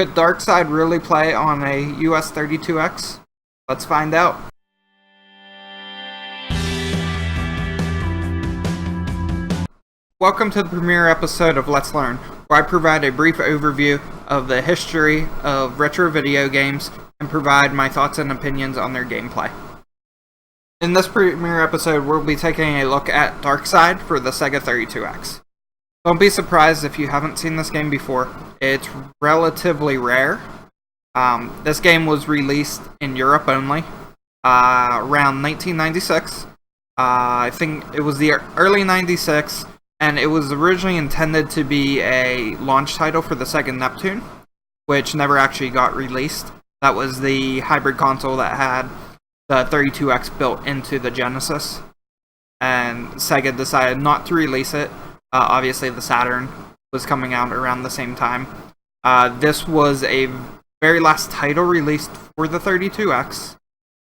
Could Darxide really play on a US 32X? Let's find out. Welcome to the premiere episode of Let's Learn, where I provide a brief overview of the history of retro video games and provide my thoughts and opinions on their gameplay. In this premiere episode, we'll be taking a look at Darxide for the Sega 32X. Don't be surprised if you haven't seen this game before. It's relatively rare. This game was released in Europe only around 1996. I think it was the early 96, and it was originally intended to be a launch title for the Sega Neptune, which never actually got released. That was the hybrid console that had the 32X built into the Genesis, and Sega decided not to release it. Obviously, the Saturn was coming out around the same time. This was a very last title released for the 32X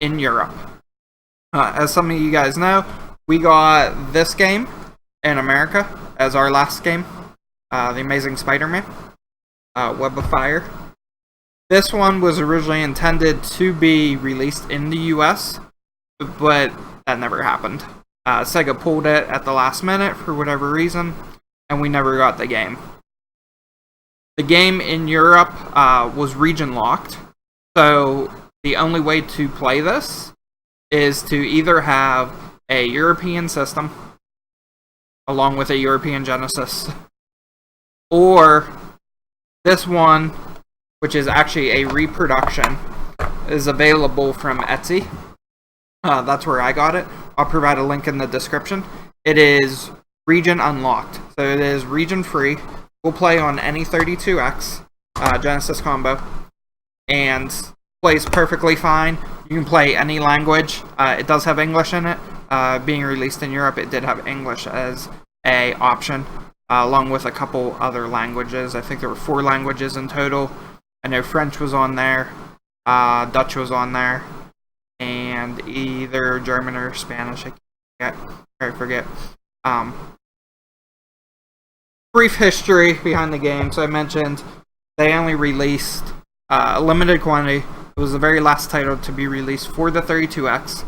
in Europe. As some of you guys know, we got this game in America as our last game, The Amazing Spider-Man, Web of Fire. This one was originally intended to be released in the US, but that never happened. Sega pulled it at the last minute for whatever reason, and we never got the game. The game in Europe was region locked, so the only way to play this is to either have a European system along with a European Genesis, or this one, which is actually a reproduction, is available from Etsy. That's where I got it. I'll provide a link in the description. It is region unlocked, so it is region free. We'll play on any 32X Genesis combo, and plays perfectly fine. You can play any language. It does have English in it. Being released in Europe, it did have English as a option, along with a couple other languages. I think there were 4 languages in total. I know French was on there, Dutch was on there, and either German or Spanish. I forget. Brief history behind the game. So I mentioned they only released a limited quantity. It was the very last title to be released for the 32X.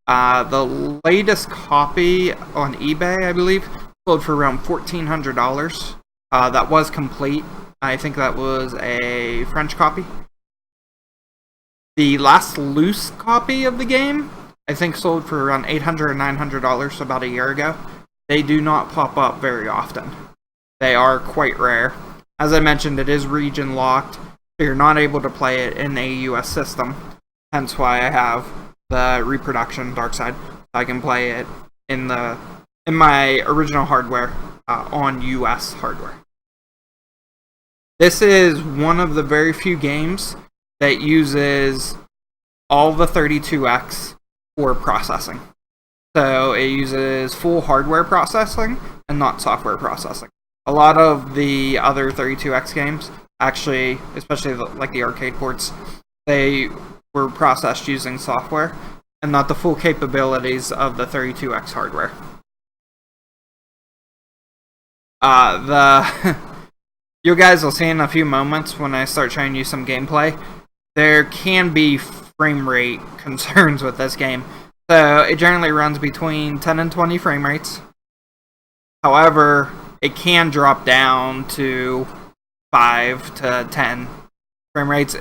The latest copy on eBay, I believe, sold for around $1,400. That was complete. I think that was a French copy. The last loose copy of the game, I think, sold for around $800 or $900 about a year ago. They do not pop up very often. They are quite rare. As I mentioned, it is region locked, so you're not able to play it in a US system. Hence why I have the reproduction Darxide. I can play it in my original hardware on US hardware. This is one of the very few games that uses all the 32X for processing. So it uses full hardware processing and not software processing. A lot of the other 32X games, actually, especially like the arcade ports, they were processed using software and not the full capabilities of the 32X hardware. You guys will see in a few moments when I start showing you some gameplay, there can be frame rate concerns with this game. So it generally runs between 10 and 20 frame rates. However, it can drop down to 5 to 10 frame rates,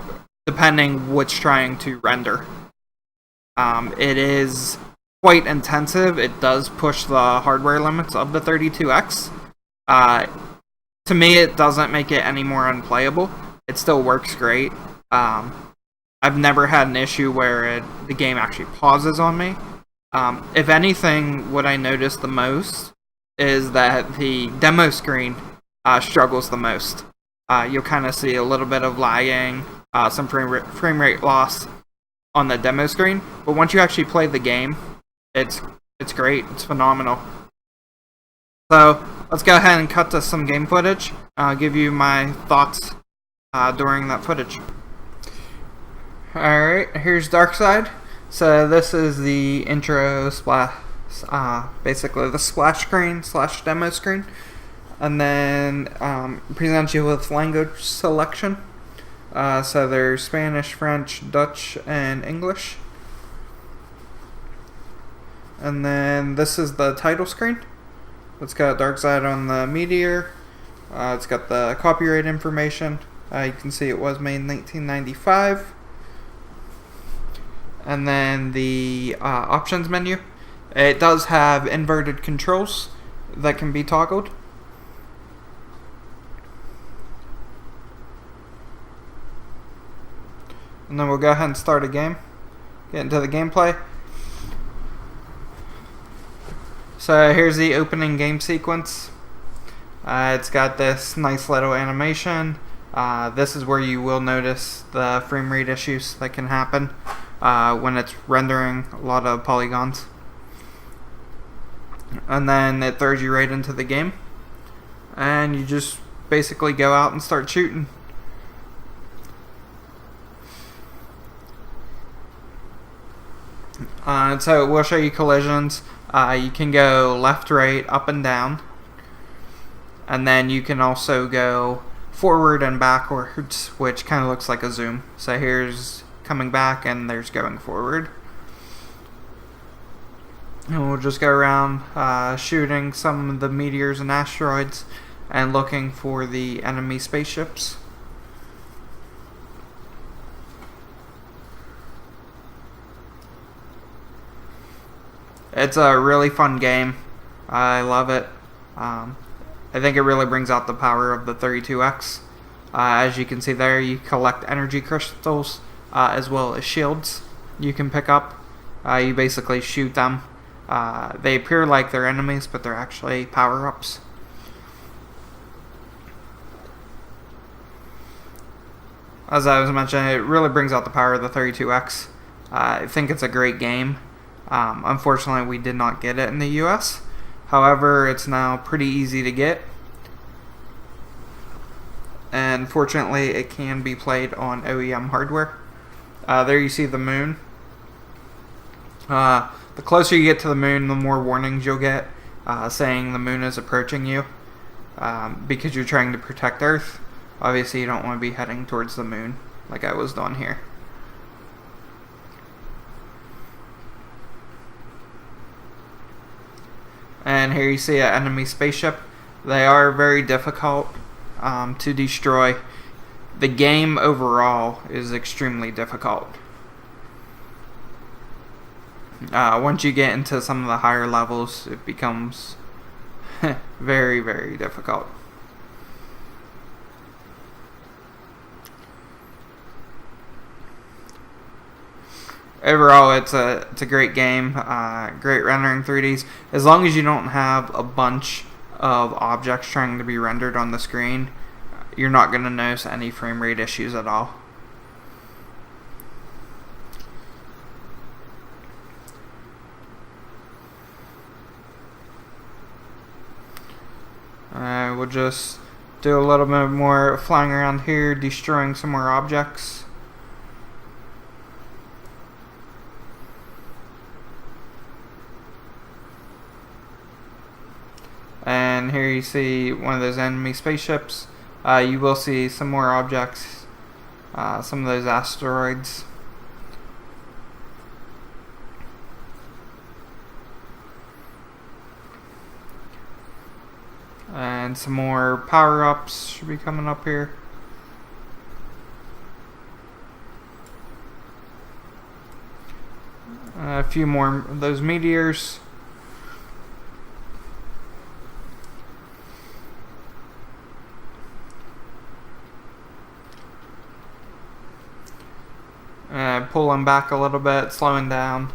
depending which trying to render. It is quite intensive. It does push the hardware limits of the 32X. To me, it doesn't make it any more unplayable. It still works great. I've never had an issue where the game actually pauses on me. If anything, what I noticed the most is that the demo screen struggles the most. You'll kind of see a little bit of lagging, some frame rate loss on the demo screen. But once you actually play the game, it's great. It's phenomenal. So let's go ahead and cut to some game footage. I'll give you my thoughts during that footage. Alright, here's Darxide. So this is the intro splash, basically the splash screen / demo screen. And then present you with language selection. So there's Spanish, French, Dutch, and English. And then this is the title screen. It's got Darxide on the meteor. It's got the copyright information. You can see it was made in 1995. And then the options menu. It does have inverted controls that can be toggled. And then we'll go ahead and start a game. Get into the gameplay. So here's the opening game sequence. It's got this nice little animation. This is where you will notice the frame rate issues that can happen when it's rendering a lot of polygons. And then it throws you right into the game. And you just basically go out and start shooting. So it will show you collisions. You can go left, right, up, and down. And then you can also go forward and backwards, which kind of looks like a zoom. So here's coming back and there's going forward. And we'll just go around shooting some of the meteors and asteroids and looking for the enemy spaceships. It's a really fun game. I love it. I think it really brings out the power of the 32X. As you can see there, you collect energy crystals as well as shields you can pick up. You basically shoot them. They appear like they're enemies, but they're actually power-ups. As I was mentioning, it really brings out the power of the 32X. I think it's a great game. Unfortunately, we did not get it in the US. However, it's now pretty easy to get. And fortunately, it can be played on OEM hardware. There you see the moon. The closer you get to the moon, the more warnings you'll get saying the moon is approaching you. Because you're trying to protect Earth. Obviously, you don't want to be heading towards the moon like I was doing here. And here you see an enemy spaceship. They are very difficult to destroy. The game overall is extremely difficult. Once you get into some of the higher levels, it becomes very, very difficult. Overall, it's a great game, great rendering 3Ds. As long as you don't have a bunch of objects trying to be rendered on the screen, you're not going to notice any frame rate issues at all. We'll just do a little bit more flying around here, destroying some more objects. And here you see one of those enemy spaceships. You will see some more objects, some of those asteroids. And some more power-ups should be coming up here. A few more of those meteors. Pulling back a little bit, slowing down,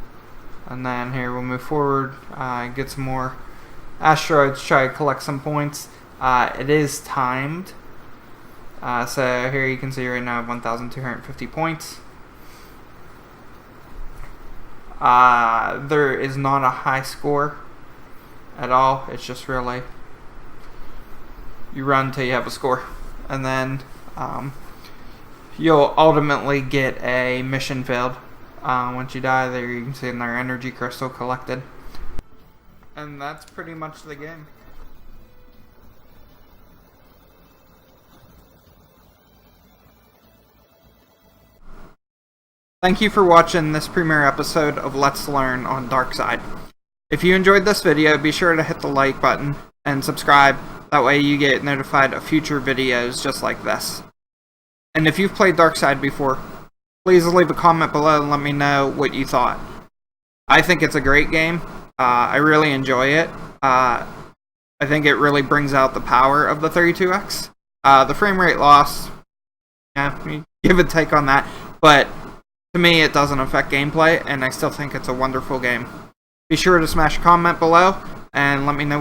and then here we'll move forward, get some more asteroids, try to collect some points. It is timed, so here you can see right now I have 1,250 points. There is not a high score at all. It's just really you run until you have a score, and then you'll ultimately get a mission failed. Once you die, there you can see another energy crystal collected. And that's pretty much the game. Thank you for watching this premiere episode of Let's Learn on Darxide. If you enjoyed this video, be sure to hit the like button and subscribe. That way you get notified of future videos just like this. And if you've played Darxide before, please leave a comment below and let me know what you thought. I think it's a great game. I really enjoy it. I think it really brings out the power of the 32X. The frame rate loss, yeah, give a take on that. But to me, it doesn't affect gameplay, and I still think it's a wonderful game. Be sure to smash a comment below and let me know